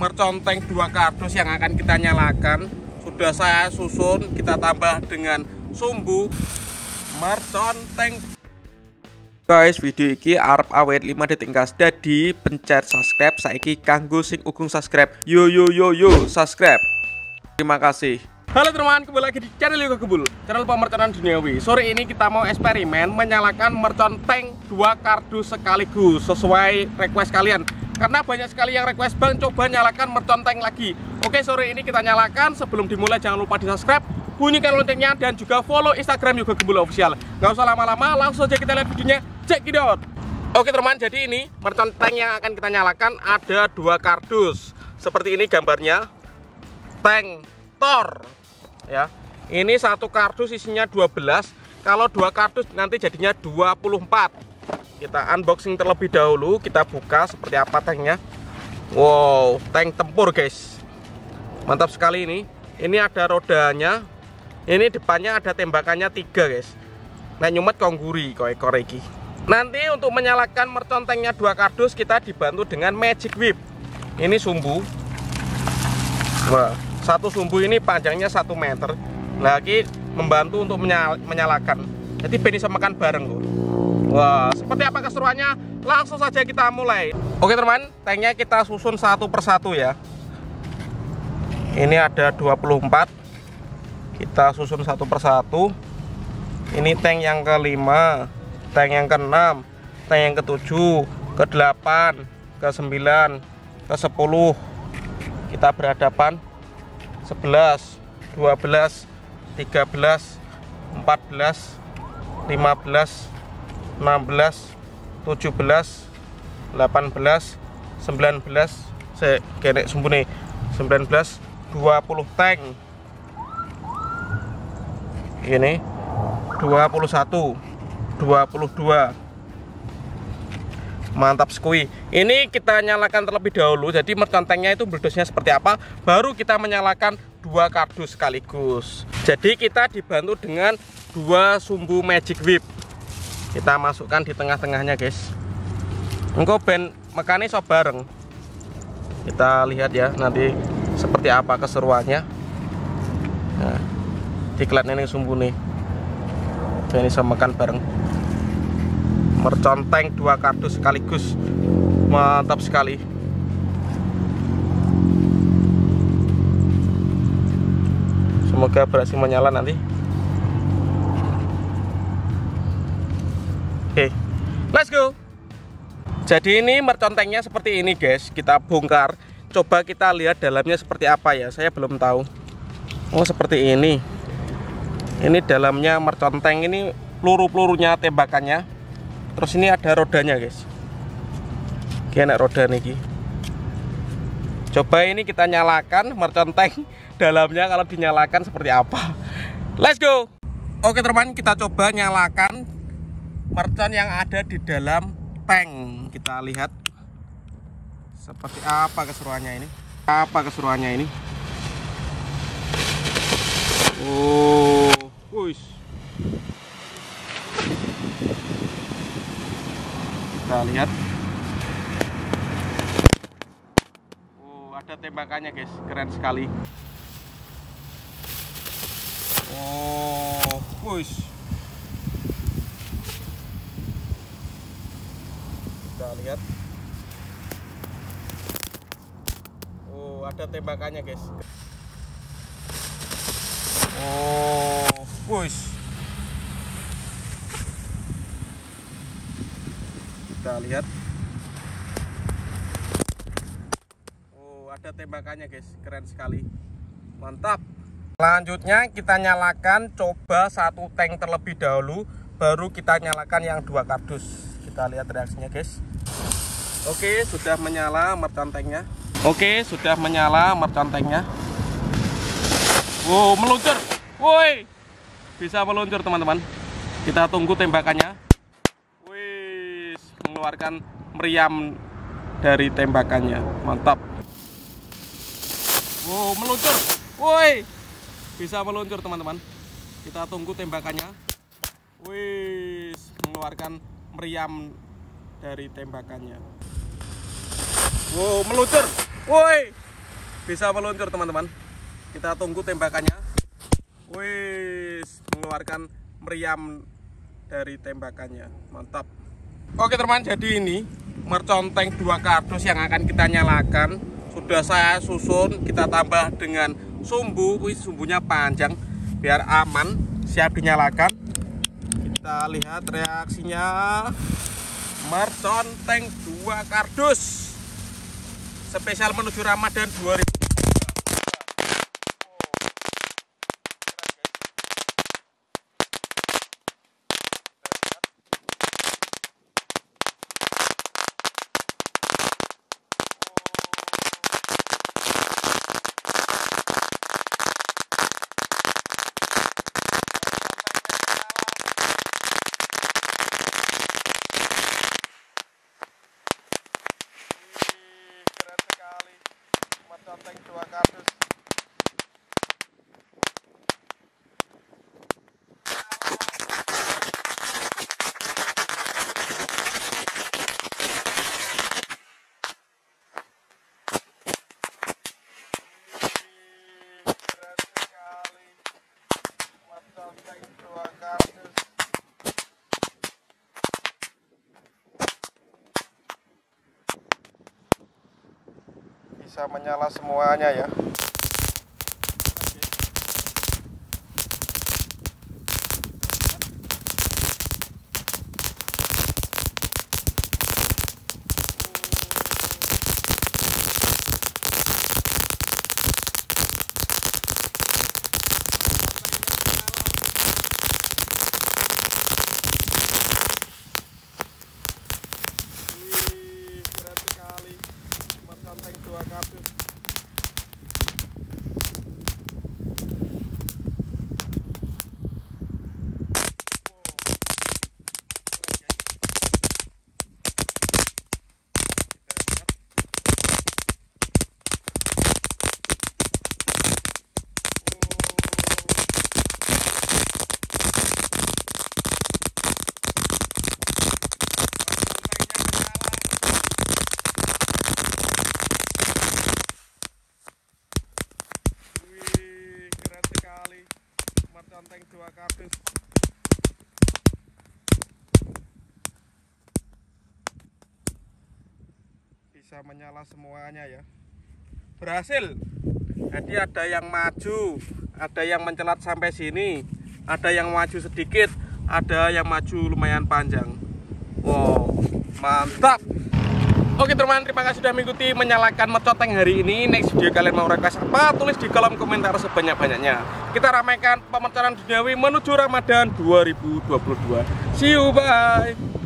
merconteng 2 kardus yang akan kita nyalakan. Sudah saya susun, kita tambah dengan sumbu merconteng. Guys, video iki arep awet 5 detik gas. Dadi pencet subscribe saiki kanggo sing ugung subscribe. Yo subscribe. Terima kasih. Halo teman, kembali lagi di channel Yoga Gebul, channel pemerconan duniawi. Sore ini kita mau eksperimen menyalakan merconteng 2 kardus sekaligus sesuai request kalian. Karena banyak sekali yang request, Bang, coba nyalakan merconteng lagi. Oke, sore ini kita nyalakan. Sebelum dimulai jangan lupa di subscribe, bunyikan loncengnya, dan juga follow Instagram Yoga Gebul Official. Gak usah lama-lama, langsung aja kita lihat videonya. Check it out. Oke teman, jadi ini merconteng yang akan kita nyalakan ada 2 kardus. Seperti ini gambarnya, tank Thor ya. Ini 1 kardus isinya 12. Kalau 2 kardus nanti jadinya 24. Kita unboxing terlebih dahulu, kita buka seperti apa tanknya. Wow, tank tempur guys, mantap sekali ini. Ini ada rodanya, ini depannya ada tembakannya 3 guys. Nah nyumet kongguri kok ekor iki. Nanti untuk menyalakan mercontengnya 2 kardus kita dibantu dengan magic whip. Ini sumbu. Wah, 1 sumbu ini panjangnya 1 meter. Lagi membantu untuk menyalakan. Jadi bisa makan bareng loh. Wah, seperti apa keseruannya? Langsung saja kita mulai. Oke teman, tanknya kita susun satu persatu ya. Ini ada 24. Kita susun satu persatu. Ini tank yang ke-5, tank yang ke-6, tank yang ke-7, ke-8, ke-9, ke-10. Kita berhadapan 11, 12, 13, 14, 15, 16, 17, 18, 19, genek sumbune 19, 20 tank. Ini 21, 22. Mantap sekui. Ini kita nyalakan terlebih dahulu. Jadi mercontengnya itu meledosnya seperti apa, baru kita menyalakan 2 kardus sekaligus. Jadi kita dibantu dengan 2 sumbu magic whip. Kita masukkan di tengah-tengahnya guys. Engko ben mekane iso bareng. Kita lihat ya nanti seperti apa keseruannya. Nah, diklat ini sumbu nih. Ben iso makan bareng. Merconteng 2 kardus sekaligus, mantap sekali. Semoga berhasil menyala nanti. Oke, let's go. Jadi ini mercontengnya seperti ini guys. Kita bongkar, coba kita lihat dalamnya seperti apa ya. Saya belum tahu. Oh seperti ini. Ini dalamnya merconteng, ini peluru-pelurunya, tembakannya. Terus ini ada rodanya guys. Kayak roda nih. Coba ini kita nyalakan merconteng dalamnya, kalau dinyalakan seperti apa. Let's go. Oke teman, kita coba nyalakan mercon yang ada di dalam tank. Kita lihat seperti apa keseruannya ini. Oh, wush. Kita lihat. Oh, ada tembakannya guys, keren sekali. Oh, wush. Kita lihat. Oh, ada tembakannya guys. Oh, wush. Kita lihat. Oh, ada tembakannya guys, keren sekali, mantap. Selanjutnya kita nyalakan, coba 1 tank terlebih dahulu, baru kita nyalakan yang 2 kardus. Kita lihat reaksinya guys. Oke, sudah menyala mercontengnya. Wow, meluncur. Woi, bisa meluncur teman-teman. Kita tunggu tembakannya. Wih, mengeluarkan meriam dari tembakannya, mantap. Wow, meluncur. Woi, bisa meluncur teman-teman. Kita tunggu tembakannya. Wih, mengeluarkan meriam dari tembakannya. Wow, meluncur. Woi, bisa meluncur teman-teman. Kita tunggu tembakannya. Wis, mengeluarkan meriam dari tembakannya. Mantap. Oke teman, jadi ini mercon tank 2 kardus yang akan kita nyalakan. Sudah saya susun, kita tambah dengan sumbu. Sumbunya panjang biar aman, siap dinyalakan. Kita lihat reaksinya. Mercon tank 2 kardus spesial menuju Ramadan 2000. Tank 2 kardus. Keren sekali. Mercon tank 2 kardus. Bisa menyala semuanya ya. Keren sekali. Mercon tank 2 kardus. Mercon tank 2 kardus. Bisa menyala semuanya ya. Berhasil. Jadi ada yang maju, ada yang mencelat sampai sini, ada yang maju sedikit, ada yang maju lumayan panjang. Wow, mantap. Oke teman, terima kasih sudah mengikuti menyalakan mercon tank hari ini. Next video kalian mau request apa? Tulis di kolom komentar sebanyak-banyaknya. Kita ramaikan pemerconan duniawi menuju Ramadan 2022. See you, bye.